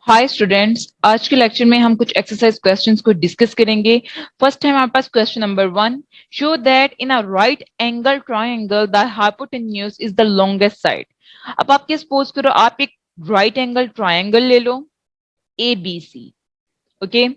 Hi students, आज के lecture में हम कुछ एक्सरसाइज क्वेश्चंस को डिस्कस करेंगे। फर्स्ट है हमारे पास question number 1। Show that in a right angle triangle the hypotenuse is the longest side. अब आप क्या सपोज करो, आप एक राइट एंगल ट्रायंगल ले लो, ए बी सी। ओके,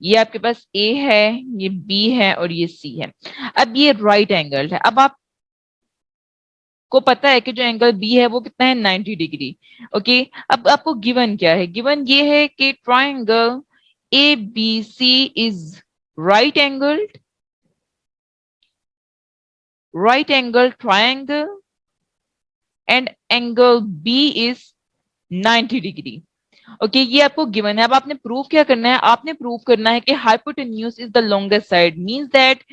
ये आपके पास ए है, ये बी है और ये सी है। अब ये राइट एंगल है। अब आप को पता है कि जो एंगल बी है वो कितना है, 90 डिग्री। ओके, अब आपको गिवन क्या है? गिवन ये है कि triangle A B C is right angle triangle and angle B is 90 degree. Okay, ये आपको गिवन है। अब आपने प्रूव क्या करना है? आपने प्रूव करना है कि hypotenuse is the longest side. Means that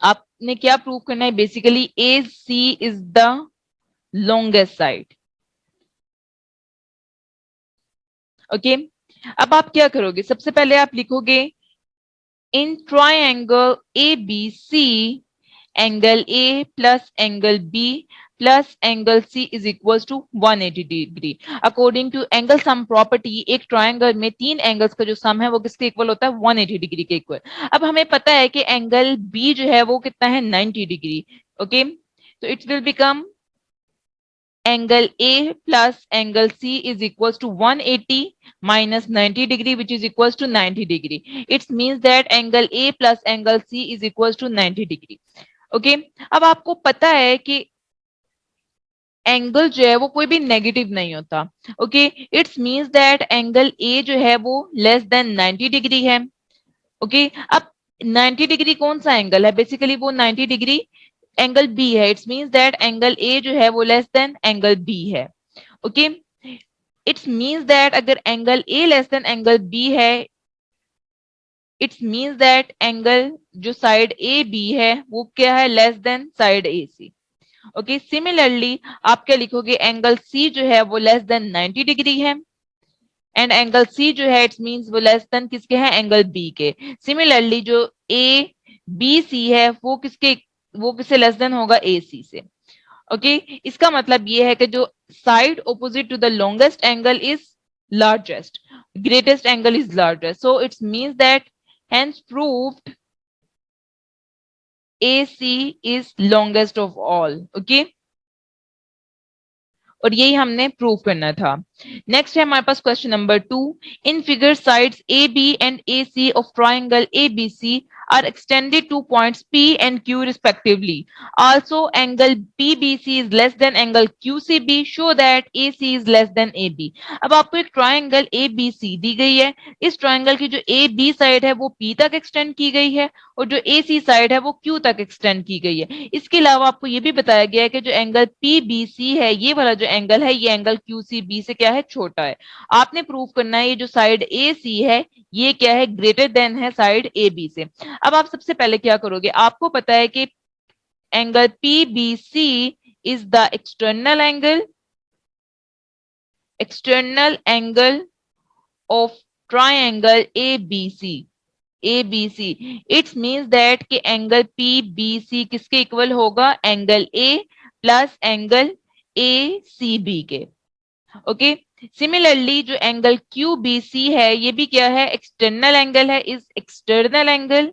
आपने क्या प्रूव करना है? Basically A C is the longest side. Okay, अब आप क्या करोगे? सबसे पहले आप लिखोगे in triangle A B C, angle A plus angle B plus angle C is equal to 180 degree. According to angle sum property, एक ट्राइंगल में तीन एंगल्स का जो सम है वो किसके इक्वल होता है? 180 डिग्री के इक्वल। अब हमें पता है कि एंगल बी जो है वो कितना है? 90 डिग्री। ओके, तो it will become angle A plus angle C is equals to 180 minus 90 degree, which is equals to 90 degree. It means that angle A plus angle C is equals to 90 degree. Okay, अब आपको पता है कि angle जो है वो कोई भी नेगेटिव नहीं होता। Okay, it's means that angle A जो है वो लेस देन 90 डिग्री है। ओके, अब 90 डिग्री कौन सा एंगल है? बेसिकली वो 90 डिग्री एंगल बी है। It's means that angle A जो है वो लेस देन एंगल बी है। ओके, इट्स मीन्स दैट अगर angle A less than angle B है, इट्स मीन्स दैट एंगल जो साइड ए बी है वो क्या है? Less than side A C. Okay, similarly आप क्या लिखोगे? एंगल सी जो है वो लेस देन 90 डिग्री है एंड एंगल सी जो है इट्स मीन्स वो लेस देन किसके है? एंगल बी के। सिमिलरली जो ए बी सी है वो किससे लेस देन होगा? ए सी से। ओके, इसका मतलब ये है कि जो side opposite to the longest angle is largest, greatest angle is largest, so it's means that hence proved AC is longest of all. Okay, और यही हमने प्रूव करना था। नेक्स्ट है हमारे पास question number 2। In figure sides A B and A C of triangle A B C are extended to points P and Q respectively. Also, angle PBC is less than angle QCB. Show that AC is less than AB. अब आपको एक triangle ABC दी गई है। इस triangle की जो AB side है वो P तक एक्सटेंड की गई है और जो AC साइड है वो Q तक एक्सटेंड की गई है। इसके अलावा आपको ये भी बताया गया है कि जो एंगल PBC है, ये वाला जो एंगल है, ये एंगल QCB से क्या है? छोटा है। आपने प्रूव करना है ये जो साइड AC है ये क्या है? ग्रेटर देन है साइड AB से। अब आप सबसे पहले क्या करोगे? आपको पता है कि angle PBC is the external angle of triangle ABC। ABC, it's means that कि एंगल PBC किसके इक्वल होगा? Angle A plus angle ACB के। ओके, सिमिलरली जो एंगल QBC है ये भी क्या है? एक्सटर्नल एंगल है, इज एक्सटर्नल एंगल,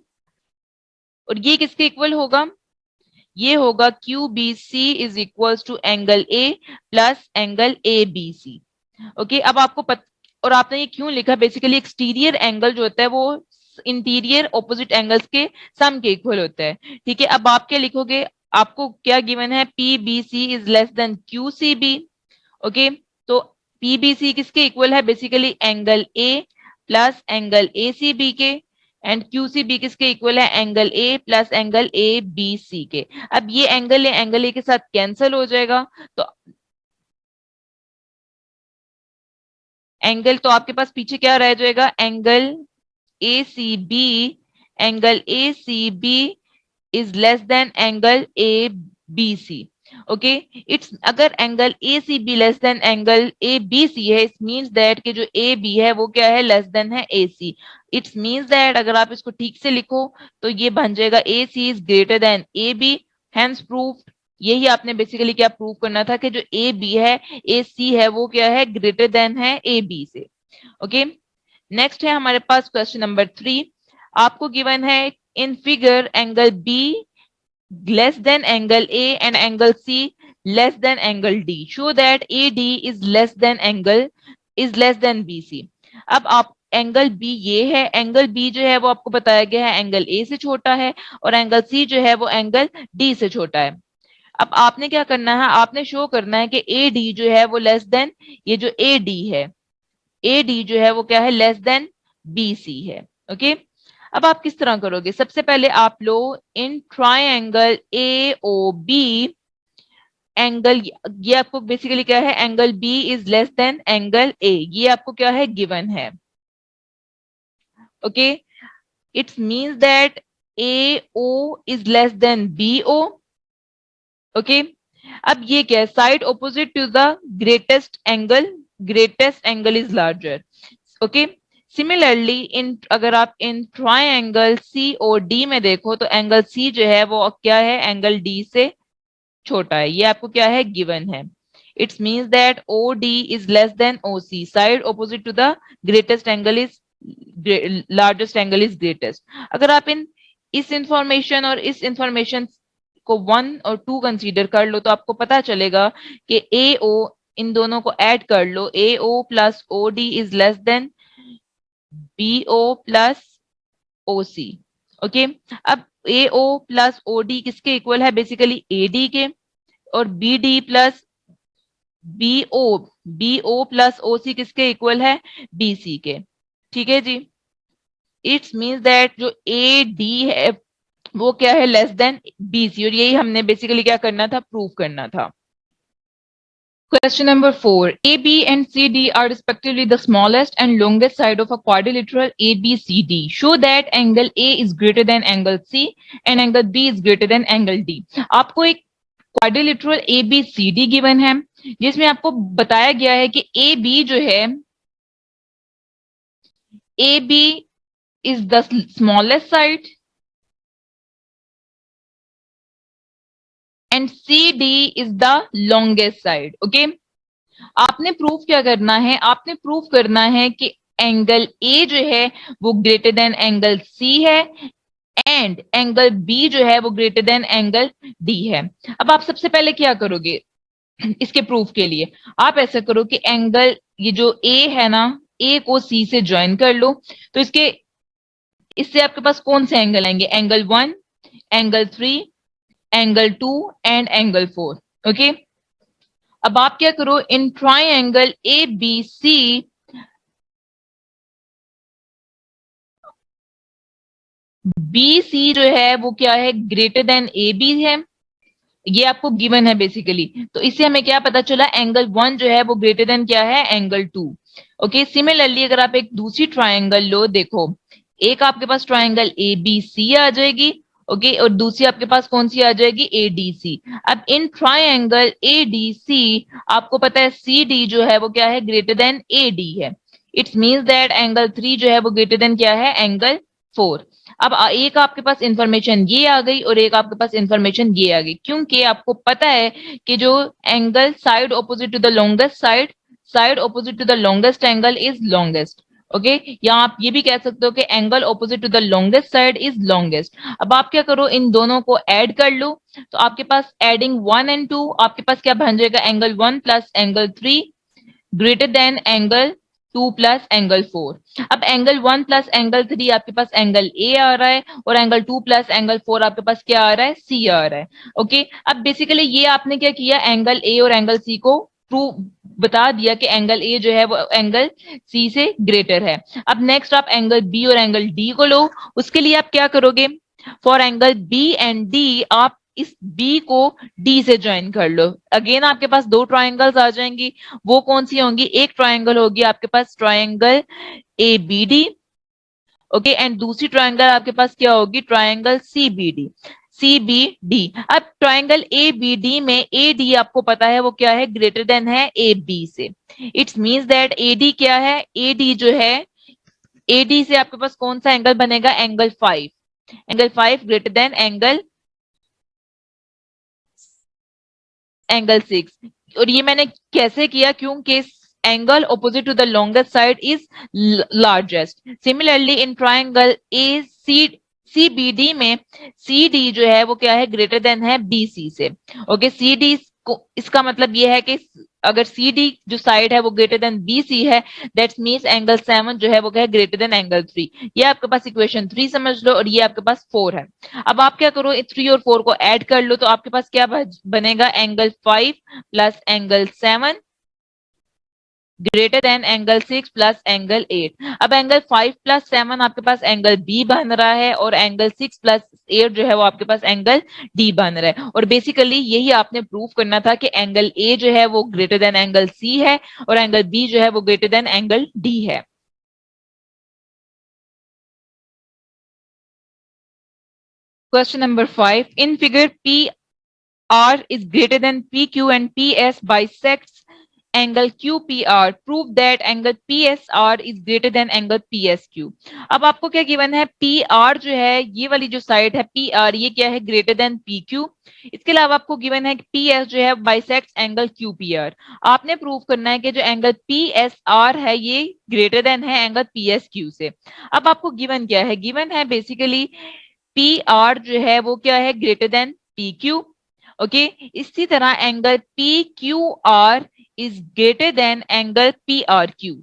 और ये किसके इक्वल होगा? ये होगा QBC is equal to angle A plus angle ABC। ओके, अब आपको और आपने ये क्यों लिखा? बेसिकली एक्सटीरियर एंगल जो होता है वो इंटीरियर ऑपोजिट एंगल्स के सम के इक्वल होता है। ठीक है, अब आप क्या लिखोगे? आपको क्या गिवन है? PBC is less then QCB। Okay, तो PBC किसके इक्वल है? Basically angle A plus angle ACB के, एंड QCB किसके इक्वल है? Angle A plus angle ABC के। अब ये एंगल ए के साथ कैंसिल हो जाएगा, तो एंगल तो आपके पास पीछे क्या रह जाएगा? ACB angle ACB is less than angle ABC। Okay, it's अगर angle ACB less than angle ABC है, इट मींस दैट कि जो AB है वो क्या है? लेस देन है AC। इट्स मींस दैट अगर आप इसको ठीक से लिखो तो ये बन जाएगा AC is greater then AB, hence proved यही आपने बेसिकली क्या प्रूव करना था कि जो ए बी है, ए सी है, वो क्या है, ग्रेटर देन है ए बी से। ओके, नेक्स्ट है हमारे पास क्वेश्चन नंबर 3। आपको गिवन है in figure angle B less than angle A and angle C less than angle D, show that A D is less than angle is less than B C. अब आप angle B ये है, angle B जो है वो आपको बताया गया है एंगल ए से छोटा है, और एंगल सी जो है वो एंगल डी से छोटा है। अब आपने क्या करना है, आपने शो करना है कि ए डी जो है वो लेस देन, ये जो ए डी है, ए डी जो है वो क्या है, लेस देन बी सी है। ओके, अब आप किस तरह करोगे, सबसे पहले आप लो in triangle A O B angle, ये आपको बेसिकली क्या है, angle B is less than angle A, ये आपको क्या है, गिवन है। Okay, it's means that A O is less than B O. Okay, अब ये क्या है, side opposite to the greatest angle is larger. Okay, similarly in, अगर आप इन ट्राइंगल सी और डी में देखो तो एंगल सी जो है वो क्या है, एंगल डी से छोटा है, ये आपको क्या है, गिवन है। It's means that O D is less than O C, side opposite to the greatest angle is largest angle is greatest. अगर आप इन इस इंफॉर्मेशन और इस इंफॉर्मेशन को 1 और 2 कंसीडर कर लो तो आपको पता चलेगा कि ए ओ, इन दोनों को ऐड कर लो, A O plus O D is less than B O plus O C. Okay, अब A O plus O D किसके इक्वल है, बेसिकली ए डी के, और B D plus B O, B O plus O C किसके equal है, B C के। ठीक है जी, इट्स मीन्स दैट जो ए डी है वो क्या है, लेस देन बी सी, और यही हमने बेसिकली क्या करना था, प्रूव करना था। Question number 4. AB and CD are respectively the smallest and longest side of a quadrilateral ABCD. Show that angle A is greater than angle C and angle B is greater than angle D. आपको एक quadrilateral ABCD given है जिसमें आपको बताया गया है कि AB जो है, AB is the smallest side and CD is the longest side. Okay? आपने प्रूफ क्या करना है, आपने प्रूफ करना है कि एंगल ए जो है वो ग्रेटर देन एंगल सी है एंड एंगल बी जो है वो ग्रेटर देन एंगल डी है। अब आप सबसे पहले क्या करोगे इसके प्रूफ के लिए, आप ऐसा करो कि एंगल, ये जो ए है ना, ए को सी से ज्वाइन कर लो, तो इससे आपके पास कौन से एंगल आएंगे, angle 1, angle 3, angle 2 and angle 4। Okay, अब आप क्या करो, इन triangle A B C B C जो है वो क्या है, ग्रेटर देन ए बी है, ये आपको गिवन है बेसिकली। तो इससे हमें क्या पता चला, एंगल 1 जो है वो ग्रेटर देन क्या है, एंगल 2। ओके, सिमिलरली अगर आप एक दूसरी ट्राइंगल लो, देखो एक आपके पास ट्राइंगल ए बी सी आ जाएगी, ओके, और दूसरी आपके पास कौन सी आ जाएगी, ए डी सी। अब इन ट्राइंगल ए डी सी आपको पता है सी डी जो है वो क्या है, ग्रेटर देन ए डी है। इट्स मीन्स दैट एंगल 3 जो है वो ग्रेटर देन क्या है, एंगल 4। अब एक आपके पास इंफॉर्मेशन ये आ गई और एक आपके पास इंफॉर्मेशन ये आ गई, क्योंकि आपको पता है कि जो angle side opposite to the longest side opposite to the longest angle is longest. Okay, या आप ये भी कह सकते हो कि angle opposite to the longest side is longest. अब आप क्या करो, इन दोनों को ऐड कर लो, तो आपके पास एडिंग 1 एंड 2 आपके पास क्या बन जाएगा, angle 1 plus angle 3 greater than angle 2 plus angle 4। अब एंगल 1 प्लस एंगल 3 आपके पास एंगल ए आ रहा है, और एंगल 2 प्लस एंगल 4 आपके पास क्या आ रहा है, सी आ रहा है। ओके, अब बेसिकली ये आपने क्या किया, एंगल ए और एंगल सी को प्रूव बता दिया कि एंगल ए जो है वो एंगल सी से ग्रेटर है। अब नेक्स्ट आप एंगल बी और एंगल डी को लो, उसके लिए आप क्या करोगे, for angle B and D आप इस बी को डी से ज्वाइन कर लो। अगेन आपके पास 2 ट्राइंगल्स आ जाएंगी, वो कौन सी होंगी, एक ट्राइंगल होगी आपके पास triangle A B D, okay, and दूसरी ट्राइंगल आपके पास क्या होगी, triangle C B D, C B D. अब ट्राइंगल ए बी डी में ए डी आपको पता है वो क्या है, ग्रेटर देन है ए बी से। It's means that A D क्या है, ए डी जो है, ए डी से आपके पास कौन सा एंगल बनेगा, angle 5, angle 5 greater than angle angle 6। और ये मैंने कैसे किया, क्योंकि angle opposite to the longest side is largest. Similarly in triangle ACBD में CD जो है वो क्या है, ग्रेटर देन है BC से। ओके, CD को, इसका मतलब ये है कि अगर CD जो साइड है वो ग्रेटर देन BC है, दैट्स मीन्स एंगल 7 जो है वो क्या है, ग्रेटर देन एंगल 3। ये आपके पास इक्वेशन 3 समझ लो, और ये आपके पास 4 है। अब आप क्या करो, 3 और 4 को ऐड कर लो, तो आपके पास क्या बनेगा, angle 5 plus angle 7 greater than angle 6 plus angle 8। अब एंगल 5 प्लस 7 आपके पास एंगल बी बन रहा है, और एंगल 6 प्लस 8 जो है वो आपके पास एंगल डी बन रहा है। और बेसिकली यही आपने प्रूव करना था कि एंगल ए जो है वो ग्रेटर देन एंगल सी है, और एंगल बी जो है वो ग्रेटर देन एंगल डी है। Question number 5, in figure P R is greater than PQ and PS bisects angle QPR. Prove that angle PSR is greater than angle PSQ. अब आपको क्या given है, PR जो है ये वाली जो साइड है PR, ये क्या है, ग्रेटर देन PQ। इसके अलावा आपको गिवन है कि PS जो है बाइसेक्ट्स एंगल QPR। आपने प्रूव करना है कि जो एंगल PSR है ये ग्रेटर देन है एंगल PSQ से। अब आपको गिवन क्या है, गिवन है बेसिकली PR जो है वो क्या है, ग्रेटर देन PQ। ओके, इसी तरह angle P Q R is greater than angle P R Q,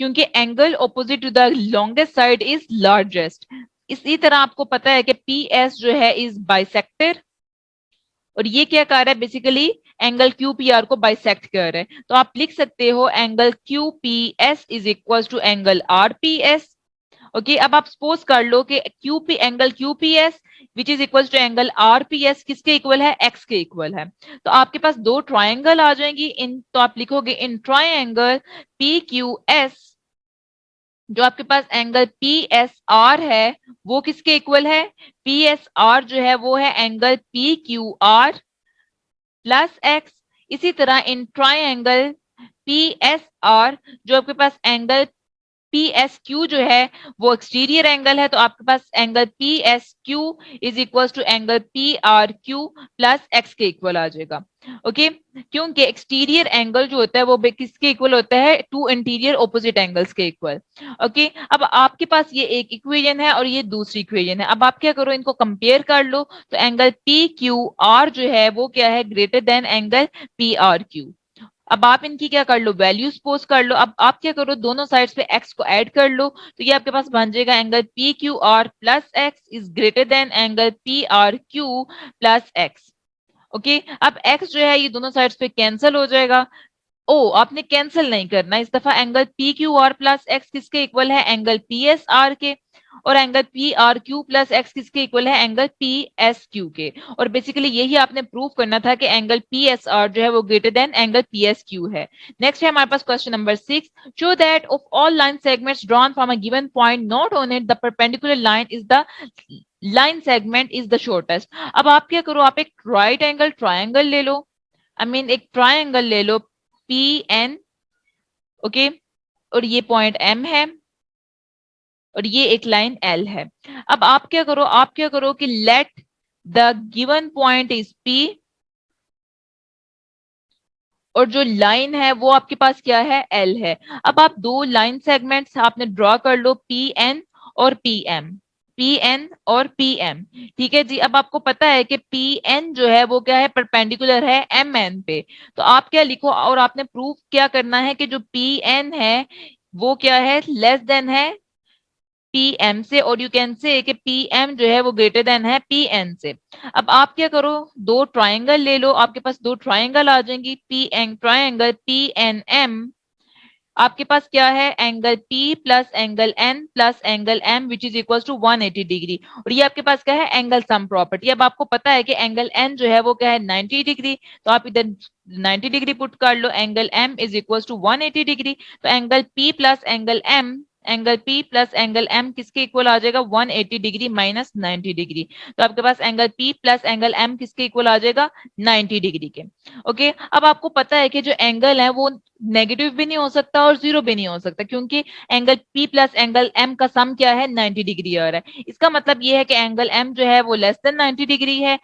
क्योंकि angle opposite to the longest side is largest. इसी तरह आपको पता है कि पी एस जो है इज बाइसेक्टर, और ये क्या कर रहा है, basically angle Q P R को बाइसेक्ट कर रहा है। तो आप लिख सकते हो angle Q P S is equal to angle R P S. Okay, अब आप सपोज कर लो कि QP angle QPS which is equal to angle RPS किसके इक्वल है, एक्स के इक्वल है। तो आपके पास दो ट्राइंगल आ जाएंगी इन, तो आप लिखोगे in triangle P Q S, जो आपके पास एंगल पी एस आर है वो किसके इक्वल है, पी एस आर जो है वो है angle P Q R plus x. इसी तरह in triangle P S R, जो आपके पास एंगल पी एस क्यू जो है वो एक्सटीरियर एंगल है, तो आपके पास angle P S Q is equal to angle P R Q plus x के इक्वल आ जाएगा। ओके, क्योंकि एक्सटीरियर एंगल जो होता है वो किसके इक्वल होता है, टू इंटीरियर ऑपोजिट एंगल्स के इक्वल। ओके, अब आपके पास ये एक इक्वेशन है और ये दूसरी इक्वेशन है। अब आप क्या करो, इनको कंपेयर कर लो, तो एंगल पी क्यू आर जो है वो क्या है, greater than angle P R Q. अब आप इनकी क्या कर लो, वैल्यू सपोज कर लो। अब आप क्या करो, दोनों साइड्स पे x को ऐड कर लो, तो ये आपके पास बन जाएगा angle P Q R plus x is greater than angle P R Q plus x. Okay, अब x जो है ये दोनों साइड्स पे कैंसिल हो जाएगा। ओ, आपने कैंसिल नहीं करना इस दफा, angle P Q R plus x किसके इक्वल है, एंगल पी एस आर के, और angle P R Q plus x किसके इक्वल है, एंगल पी एस क्यू के। और बेसिकली यही आपने प्रूव करना था कि एंगल पी एस आर जो है वो greater than angle P S Q है। नेक्स्ट है हमारे पास question number 6, show that of all line segments drawn from a given point not on it the perpendicular line is the line segment is the shortest. अब आप क्या करो, आप एक राइट एंगल ट्राइंगल ले लो, आई मीन एक triangle ले लो P N. Okay, और ये पॉइंट एम है, और ये एक लाइन एल है। अब आप क्या करो, आप क्या करो कि let the given point is P, और जो लाइन है वो आपके पास क्या है, एल है। अब आप दो लाइन सेगमेंट्स आपने ड्रॉ कर लो, पी एन और पी एम, पी एन और पी एम। ठीक है जी, अब आपको पता है कि पी एन जो है वो क्या है, परपेंडिकुलर है एम एन पे। तो आप क्या लिखो, और आपने प्रूफ क्या करना है कि जो पी एन है वो क्या है, लेस देन है पी एम से, और यू कैन से कि पी एम जो है वो ग्रेटर देन है पी एन से। अब आप क्या करो, दो ट्राइंगल ले लो, आपके पास दो ट्राइंगल आ जाएंगी, P N triangle P N M. आपके पास क्या है, angle P plus angle N plus angle M which is equal to 180 degree, और ये आपके पास क्या है, एंगल सम प्रॉपर्टी। अब आपको पता है कि एंगल N जो है वो क्या है, 90 डिग्री, तो आप इधर 90 डिग्री पुट कर लो, angle M is equal to 180 degree. तो angle P plus angle M, angle P plus angle M किसके इक्वल आ जाएगा, 180 डिग्री माइनस 90 डिग्री। तो आपके पास angle P plus angle M किसके इक्वल आ जाएगा, 90 डिग्री के। ओके, अब आपको पता है कि जो एंगल है वो नेगेटिव भी नहीं हो सकता और जीरो भी नहीं हो सकता, क्योंकि angle P plus angle M का सम क्या है, 90 डिग्री आ रहा है। इसका मतलब ये है कि एंगल M जो है वो लेस देन 90 डिग्री है।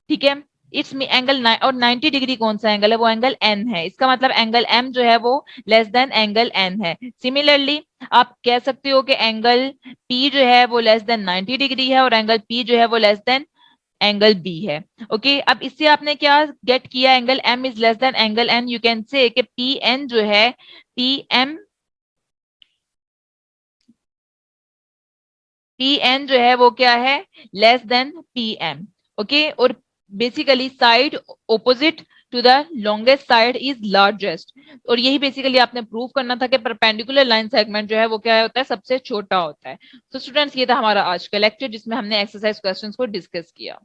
ठीक है, इट्स मी एंगल और 90 डिग्री कौन सा एंगल है, वो एंगल एन है। इसका मतलब एंगल एम जो है वो लेस देन एंगल एन है। सिमिलरली आप कह सकते हो कि एंगल पी जो है वो लेस देन 90 डिग्री है और एंगल पी जो है वो लेस देन एंगल बी है। ओके, अब इससे आपने क्या गेट किया, angle M is less than angle N, you can say कि पी एन जो है, पी एम, पी एन जो है वो क्या है, less than P M. Okay, और basically side opposite to the longest side is largest, और यही बेसिकली आपने प्रूव करना था कि परपेंडिकुलर लाइन सेगमेंट जो है वो क्या होता है, सबसे छोटा होता है। तो स्टूडेंट्स ये था हमारा आज का लेक्चर जिसमें हमने एक्सरसाइज क्वेश्चंस को डिस्कस किया।